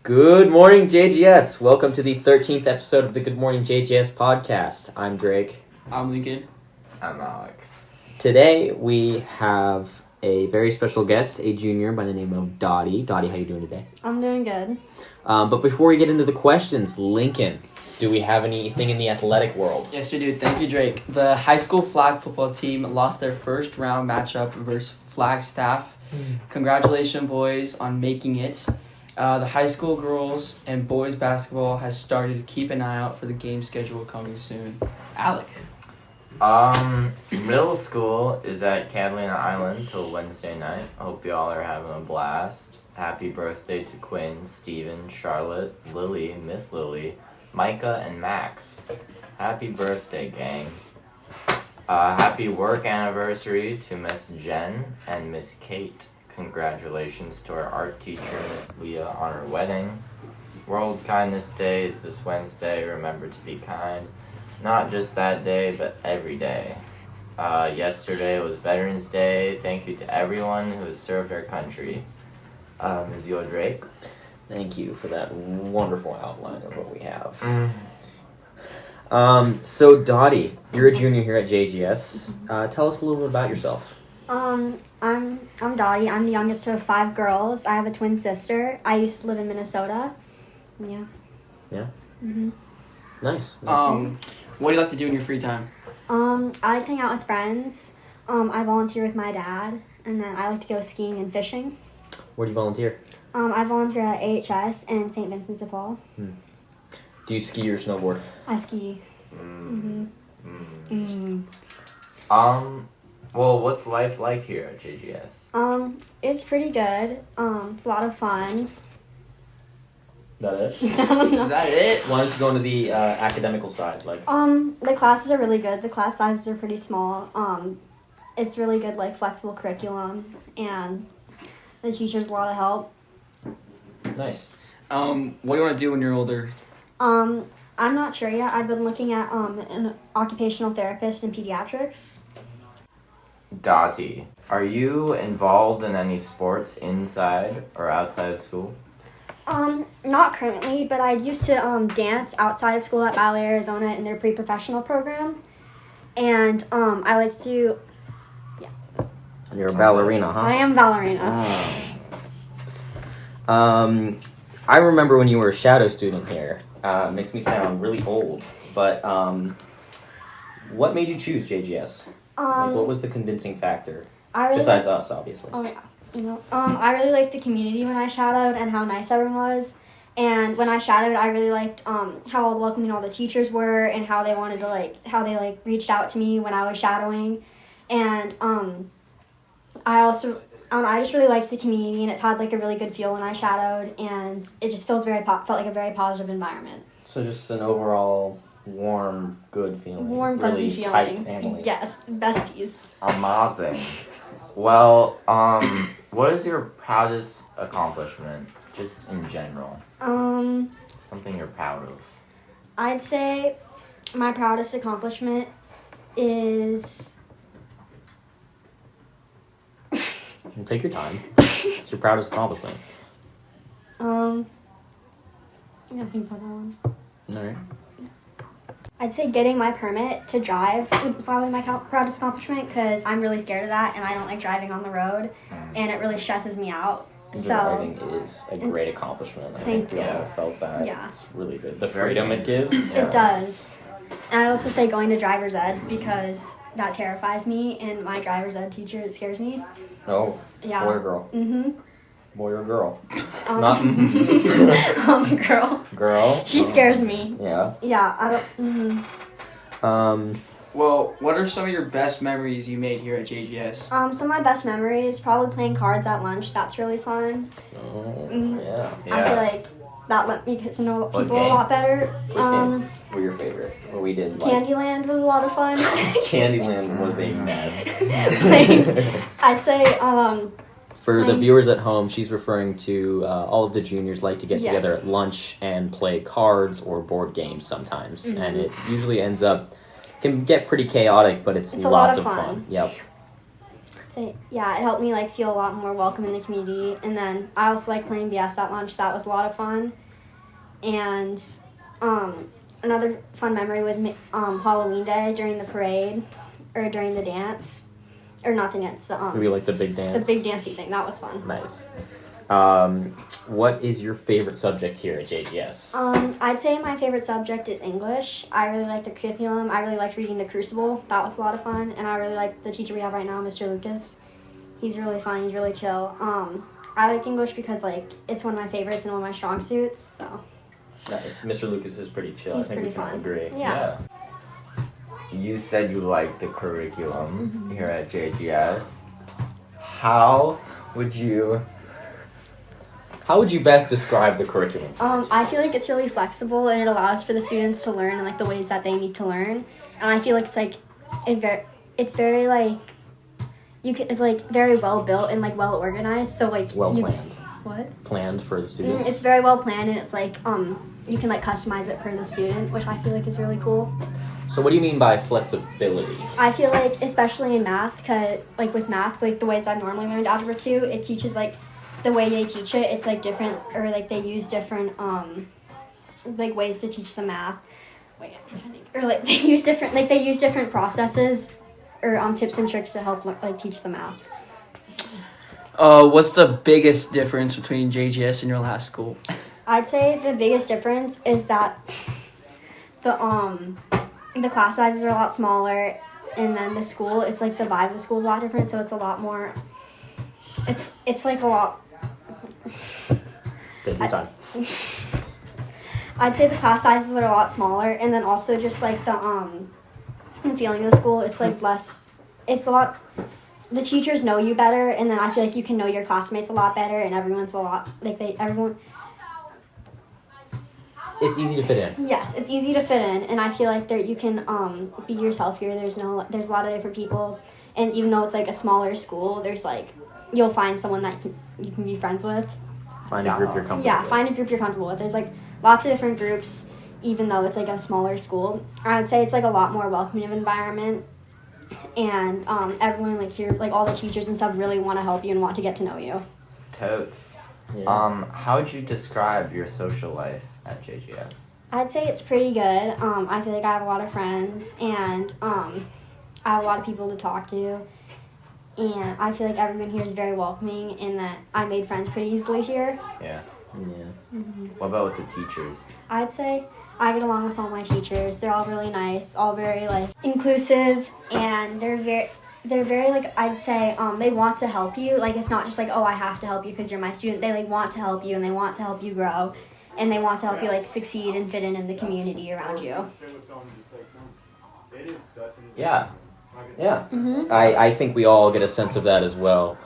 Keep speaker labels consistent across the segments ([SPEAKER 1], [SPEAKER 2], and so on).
[SPEAKER 1] Good Morning JGS. Welcome to the 13th episode of the Good Morning JGS podcast. I'm Drake.
[SPEAKER 2] I'm Lincoln.
[SPEAKER 3] I'm Alec.
[SPEAKER 1] Today we have a very special guest, a junior by the name of Dottie. Dottie, how you doing today?
[SPEAKER 4] I'm doing good.
[SPEAKER 1] But before we get into the questions, Lincoln, do we have anything in the athletic world?
[SPEAKER 2] Yes, we do. Thank you, Drake. The high school flag football team lost their first round matchup versus Flagstaff. Congratulations, boys, on making it. The high school girls and boys basketball has started. Keep an eye out for the game schedule coming soon. Alec.
[SPEAKER 3] Middle school is at Catalina Island till Wednesday night. I hope y'all are having a blast. Happy birthday to Quinn, Steven, Charlotte, Lily, Miss Lily, Micah, and Max. Happy birthday, gang. Happy work anniversary to Miss Jen and Miss Kate. Congratulations to our art teacher, Miss Leah, on her wedding. World Kindness Day is this Wednesday. Remember to be kind. Not just that day, but every day. Yesterday was Veterans Day. Thank you to everyone who has served our country. Ms. Yo Drake.
[SPEAKER 1] Thank you for that wonderful outline of what we have. So Dottie, you're a junior here at JGS. Tell us a little bit about yourself.
[SPEAKER 4] I'm Dottie. I'm the youngest of 5 girls. I have a twin sister. I used to live in Minnesota. Yeah.
[SPEAKER 1] Yeah?
[SPEAKER 4] Mhm.
[SPEAKER 1] Nice.
[SPEAKER 2] What do you like to do in your free time?
[SPEAKER 4] I like to hang out with friends. I volunteer with my dad, and then I like to go skiing and fishing.
[SPEAKER 1] Where do you volunteer?
[SPEAKER 4] I volunteer at AHS and St. Vincent de Paul.
[SPEAKER 1] Do you ski or snowboard?
[SPEAKER 4] I ski.
[SPEAKER 3] Well, what's life like here at JGS?
[SPEAKER 4] It's pretty good. It's a lot of fun.
[SPEAKER 1] That it?
[SPEAKER 2] Is that it?
[SPEAKER 1] Why don't you go into the academical side?
[SPEAKER 4] The classes are really good. The class sizes are pretty small. It's really good, flexible curriculum, and the teachers a lot of help.
[SPEAKER 1] Nice.
[SPEAKER 2] What do you want to do when you're older?
[SPEAKER 4] I'm not sure yet. I've been looking at an occupational therapist in pediatrics.
[SPEAKER 3] Dottie, are you involved in any sports inside or outside of school?
[SPEAKER 4] Not currently, but I used to dance outside of school at Ballet Arizona in their pre-professional program, and I like to. Yeah.
[SPEAKER 1] You're a ballerina, huh?
[SPEAKER 4] I am a ballerina.
[SPEAKER 1] I remember when you were a shadow student here. Makes me sound really old, but what made you choose JGS? What was the convincing factor? Besides us, obviously.
[SPEAKER 4] Oh yeah. I really liked the community when I shadowed and how nice everyone was. And when I shadowed, I really liked how welcoming all the teachers were and how they wanted to how they reached out to me when I was shadowing. And I just really liked the community, and it had a really good feel when I shadowed, and it just felt like a very positive environment.
[SPEAKER 1] So just an overall warm, good feeling.
[SPEAKER 4] Warm, fuzzy
[SPEAKER 1] really
[SPEAKER 4] feeling.
[SPEAKER 1] Tight family.
[SPEAKER 4] Yes, besties.
[SPEAKER 3] Amazing. Well, what is your proudest accomplishment, just in general? Something you're proud of.
[SPEAKER 4] I'd say my proudest accomplishment is...
[SPEAKER 1] Take your time. It's your proudest accomplishment.
[SPEAKER 4] I'm gonna think about that one.
[SPEAKER 1] All right.
[SPEAKER 4] I'd say getting my permit to drive would probably be my proudest accomplishment, because I'm really scared of that, and I don't like driving on the road, and it really stresses me out.
[SPEAKER 1] Driving is a great accomplishment. I think we all felt that.
[SPEAKER 4] Yeah.
[SPEAKER 1] It's really good. The freedom it gives.
[SPEAKER 4] It does. And I'd also say going to driver's ed, because that terrifies me, and my driver's ed teacher, it scares me.
[SPEAKER 1] Oh,
[SPEAKER 4] Yeah.
[SPEAKER 1] boy or girl?
[SPEAKER 4] Mm-hmm.
[SPEAKER 1] Boy or girl?
[SPEAKER 4] Not girl.
[SPEAKER 1] Girl?
[SPEAKER 4] She scares me.
[SPEAKER 1] Yeah.
[SPEAKER 4] Yeah, I don't...
[SPEAKER 2] Well, what are some of your best memories you made here at JGS?
[SPEAKER 4] Some of my best memories, probably playing cards at lunch. That's really fun.
[SPEAKER 1] Oh,
[SPEAKER 4] Mhm.
[SPEAKER 1] yeah.
[SPEAKER 4] I feel like that let me get to know
[SPEAKER 3] What
[SPEAKER 4] people a lot
[SPEAKER 3] games?
[SPEAKER 4] better.
[SPEAKER 1] Which games were your favorite? Or we did
[SPEAKER 4] Candyland was a lot of fun.
[SPEAKER 1] Candyland was a mess.
[SPEAKER 4] I'd say,
[SPEAKER 1] For the viewers at home, she's referring to all of the juniors like to get
[SPEAKER 4] Yes.
[SPEAKER 1] together at lunch and play cards or board games sometimes.
[SPEAKER 4] Mhm.
[SPEAKER 1] And it usually can get pretty chaotic, but it's
[SPEAKER 4] a lot
[SPEAKER 1] lots
[SPEAKER 4] of
[SPEAKER 1] of
[SPEAKER 4] fun.
[SPEAKER 1] fun. Yep.
[SPEAKER 4] So yeah, it helped me like feel a lot more welcome in the community. And then I also like playing BS at lunch. That was a lot of fun. And another fun memory was Halloween day during the parade or during the dance, or not the dance.
[SPEAKER 1] Maybe like the big dance.
[SPEAKER 4] The big dancey thing. That was fun.
[SPEAKER 1] Nice. What is your favorite subject here at JGS?
[SPEAKER 4] I'd say my favorite subject is English. I really like the curriculum. I really liked reading The Crucible. That was a lot of fun. And I really like the teacher we have right now, Mr. Lucas. He's really fun. He's really chill. I like English because like it's one of my favorites and one of my strong suits. So.
[SPEAKER 1] Nice. Mr. Lucas is pretty chill.
[SPEAKER 4] He's
[SPEAKER 1] I think we
[SPEAKER 4] pretty
[SPEAKER 1] can
[SPEAKER 4] fun.
[SPEAKER 1] agree.
[SPEAKER 4] Yeah.
[SPEAKER 3] You said you like the curriculum here at JGS. How would you
[SPEAKER 1] best describe the curriculum?
[SPEAKER 4] I feel like it's really flexible and it allows for the students to learn in like the ways that they need to learn. And I feel like it's like it's very like it's like very well built and like well organized. So like
[SPEAKER 1] Planned.
[SPEAKER 4] What?
[SPEAKER 1] Planned for the students.
[SPEAKER 4] It's very well planned and it's like you can like customize it for the student, which I feel like is really cool.
[SPEAKER 1] So what do you mean by flexibility?
[SPEAKER 4] I feel like especially in math, cause like with math, like the ways I've normally learned Algebra 2, it teaches like the way they teach it, it's like different, or like they use different like ways to teach the math. Wait, I'm trying to think. Or like they use different processes or tips and tricks to help like teach the math.
[SPEAKER 2] What's the biggest difference between JGS and your last school?
[SPEAKER 4] I'd say the biggest difference is that the class sizes are a lot smaller, and then the school, it's like the vibe of the school is a lot different, so it's a lot more. It's like a lot.
[SPEAKER 1] Take your time.
[SPEAKER 4] I'd say the class sizes are a lot smaller, and then also just like the feeling of the school, it's like less. It's a lot. The teachers know you better, and then I feel like you can know your classmates a lot better, and everyone's a lot like everyone.
[SPEAKER 1] It's easy to fit in.
[SPEAKER 4] Yes, it's easy to fit in, and I feel like you can be yourself here. There's a lot of different people, and even though it's like a smaller school, there's like you'll find someone that you can be friends with.
[SPEAKER 1] Find a group you're comfortable with.
[SPEAKER 4] Yeah, find a group you're comfortable with. There's like lots of different groups, even though it's like a smaller school. I would say it's like a lot more welcoming environment, and everyone like here, like all the teachers and stuff really want to help you and want to get to know you.
[SPEAKER 3] Totes.
[SPEAKER 1] Yeah.
[SPEAKER 3] How would you describe your social life at JGS?
[SPEAKER 4] I'd say it's pretty good. I feel like I have a lot of friends, and I have a lot of people to talk to. And I feel like everyone here is very welcoming, and that I made friends pretty easily here.
[SPEAKER 3] Yeah.
[SPEAKER 1] Yeah.
[SPEAKER 3] What about with the teachers?
[SPEAKER 4] I'd say I get along with all my teachers. They're all really nice, all very like inclusive, and they're very like, I'd say they want to help you. Like it's not just like, oh, I have to help you because you're my student. They like want to help you, and they want to help you grow, and they want to help you like succeed and fit in the community around you.
[SPEAKER 1] Yeah. Yeah. I think we all get a sense of that as well.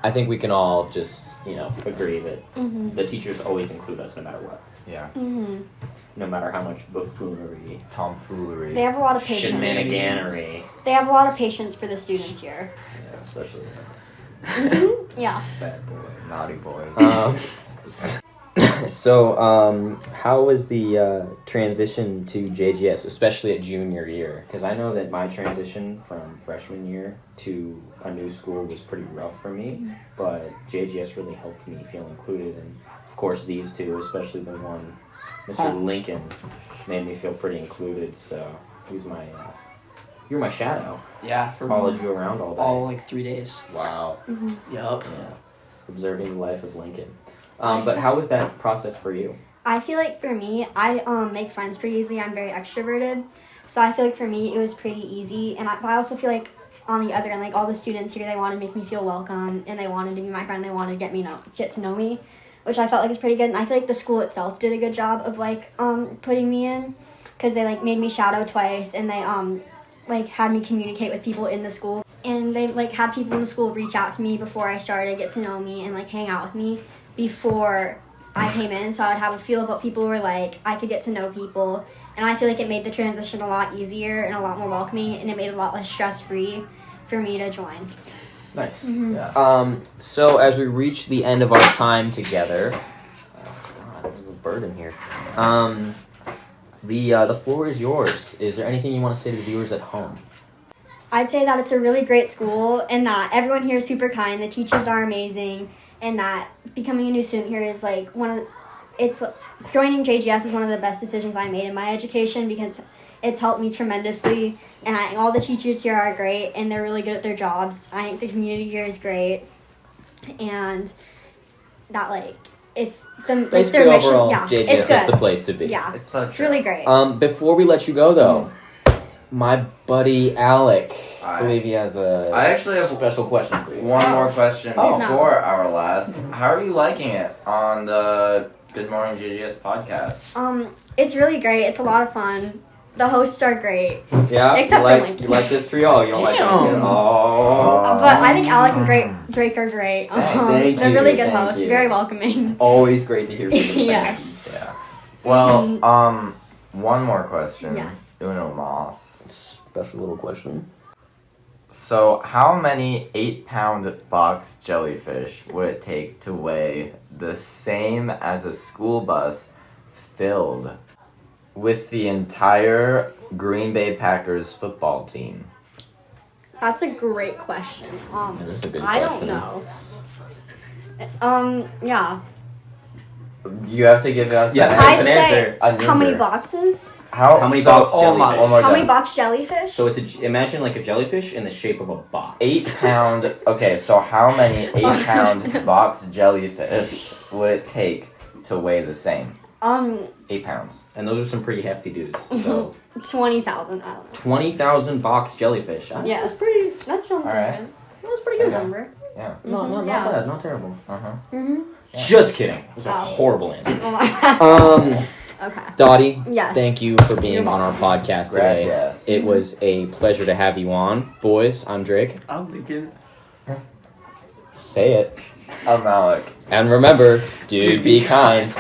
[SPEAKER 1] I think we can all just, agree that the teachers always include us no matter what.
[SPEAKER 3] Yeah.
[SPEAKER 1] No matter how much buffoonery,
[SPEAKER 3] Tomfoolery.
[SPEAKER 4] They have a lot of patience.
[SPEAKER 1] shenaniganery.
[SPEAKER 4] They have a lot of patience for the students here.
[SPEAKER 1] Yeah, especially us.
[SPEAKER 4] Yeah.
[SPEAKER 1] Bad boy.
[SPEAKER 3] Naughty boy.
[SPEAKER 1] So, how was the transition to JGS, especially at junior year? Because I know that my transition from freshman year to a new school was pretty rough for me, but JGS really helped me feel included. And, of course, these two, especially the one, Mr. Lincoln, made me feel pretty included. So, he was you were my shadow.
[SPEAKER 2] Yeah,
[SPEAKER 1] Followed you around all day.
[SPEAKER 2] all like 3 days.
[SPEAKER 1] Wow.
[SPEAKER 2] Yup.
[SPEAKER 1] Yeah. Observing the life of Lincoln. But how was that process for you?
[SPEAKER 4] I feel like for me, I make friends pretty easily. I'm very extroverted. So I feel like for me, it was pretty easy. And I also feel like on the other end, like all the students here, they wanted to make me feel welcome, and they wanted to be my friend. They wanted to get to know me, which I felt like was pretty good. And I feel like the school itself did a good job of like putting me in, because they like made me shadow twice, and they like had me communicate with people in the school. And they like had people in the school reach out to me before I started, get to know me, and like hang out with me before I came in, so I would have a feel of what people were like. I could get to know people, and I feel like it made the transition a lot easier and a lot more welcoming, and it made it a lot less stress-free for me to join.
[SPEAKER 1] Nice.
[SPEAKER 3] Yeah.
[SPEAKER 1] So as we reach the end of our time together, God, there's a bird in here. The floor is yours. Is there anything you want to say to the viewers at home?
[SPEAKER 4] I'd say that it's a really great school and that everyone here is super kind. The teachers are amazing, and that becoming a new student here is like joining JGS is one of the best decisions I made in my education because it's helped me tremendously. And all the teachers here are great, and they're really good at their jobs. I think the community here is great, and that it's
[SPEAKER 1] Basically,
[SPEAKER 4] their mission.
[SPEAKER 1] overall,
[SPEAKER 4] Yeah,
[SPEAKER 1] JGS
[SPEAKER 4] it's good.
[SPEAKER 1] is the place to be.
[SPEAKER 4] Yeah,
[SPEAKER 3] It's
[SPEAKER 4] really great.
[SPEAKER 1] Before we let you go, though, my buddy Alec, I
[SPEAKER 3] Hi.
[SPEAKER 1] believe he has a
[SPEAKER 3] I actually have
[SPEAKER 1] special question for you.
[SPEAKER 3] One more question
[SPEAKER 1] Oh.
[SPEAKER 3] before our last. How are you liking it on the Good Morning JGS podcast?
[SPEAKER 4] It's really great. It's a lot of fun. The hosts are great.
[SPEAKER 1] Yeah,
[SPEAKER 4] Except
[SPEAKER 1] you
[SPEAKER 4] for
[SPEAKER 1] like,
[SPEAKER 4] Lincoln.
[SPEAKER 1] you like this trio. You don't like
[SPEAKER 2] Damn.
[SPEAKER 1] them. Oh.
[SPEAKER 4] But I think Alec and Drake are great.
[SPEAKER 1] Thank
[SPEAKER 4] They're
[SPEAKER 1] you,
[SPEAKER 4] really good
[SPEAKER 1] thank
[SPEAKER 4] hosts.
[SPEAKER 1] you.
[SPEAKER 4] Very welcoming.
[SPEAKER 1] Always great to hear from the fans.
[SPEAKER 4] Yes.
[SPEAKER 3] Yeah. Well, one more question.
[SPEAKER 4] Yes.
[SPEAKER 3] Uno mas.
[SPEAKER 1] Special little question.
[SPEAKER 3] So, how many 8-pound box jellyfish would it take to weigh the same as a school bus filled with the entire Green Bay Packers football team?
[SPEAKER 4] That's a great question.
[SPEAKER 1] That is a good
[SPEAKER 4] I
[SPEAKER 1] question.
[SPEAKER 4] don't know. Yeah.
[SPEAKER 3] You have to give us
[SPEAKER 1] Yeah,
[SPEAKER 3] an
[SPEAKER 1] That's
[SPEAKER 4] I'd
[SPEAKER 1] an
[SPEAKER 4] say
[SPEAKER 1] answer.
[SPEAKER 3] A
[SPEAKER 4] how many
[SPEAKER 3] number.
[SPEAKER 4] boxes?
[SPEAKER 1] How many box jellyfish?
[SPEAKER 3] Oh my
[SPEAKER 4] How many
[SPEAKER 3] God.
[SPEAKER 4] box jellyfish?
[SPEAKER 1] So imagine like a jellyfish in the shape of a box.
[SPEAKER 3] 8-pound. Okay, so how many 8-pound box jellyfish would it take to weigh the same? 8 pounds.
[SPEAKER 1] And those are some pretty hefty dudes. So
[SPEAKER 4] 20,000. I don't know.
[SPEAKER 1] 20,000 box jellyfish. Huh?
[SPEAKER 4] Yes.
[SPEAKER 1] That's pretty.
[SPEAKER 4] That's from.
[SPEAKER 3] Alright.
[SPEAKER 4] That's a pretty good
[SPEAKER 3] Yeah.
[SPEAKER 4] number.
[SPEAKER 3] Yeah.
[SPEAKER 1] Not
[SPEAKER 4] Yeah.
[SPEAKER 1] bad. Not terrible.
[SPEAKER 4] Mm-hmm.
[SPEAKER 1] Just kidding. It was a
[SPEAKER 4] Oh.
[SPEAKER 1] horrible answer.
[SPEAKER 4] Okay.
[SPEAKER 1] Dottie,
[SPEAKER 4] Yes.
[SPEAKER 1] thank you for being on our podcast today.
[SPEAKER 3] Gracias.
[SPEAKER 1] It was a pleasure to have you on. Boys, I'm Drake.
[SPEAKER 2] I'm thinking.
[SPEAKER 1] Say it.
[SPEAKER 3] I'm Alec.
[SPEAKER 1] And remember, dude, be kind.